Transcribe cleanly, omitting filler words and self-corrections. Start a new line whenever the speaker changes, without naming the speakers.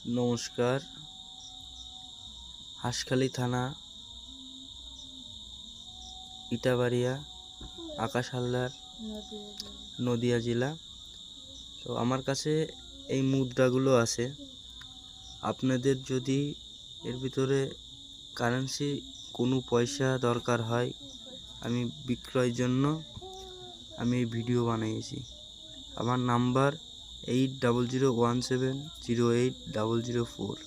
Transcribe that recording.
নমস্কার। হাঁসখালি থানা, ইটাবাড়িয়া, আকাশ হালদার, নদিয়া জেলা। তো আমার কাছে এই মুদ্রাগুলো আছে। আপনাদের যদি এর ভিতরে কারেন্সি কোনো পয়সা দরকার হয়, আমি বিক্রয়ের জন্য আমি এই ভিডিও বানিয়েছি। আমার নাম্বার 800170808004।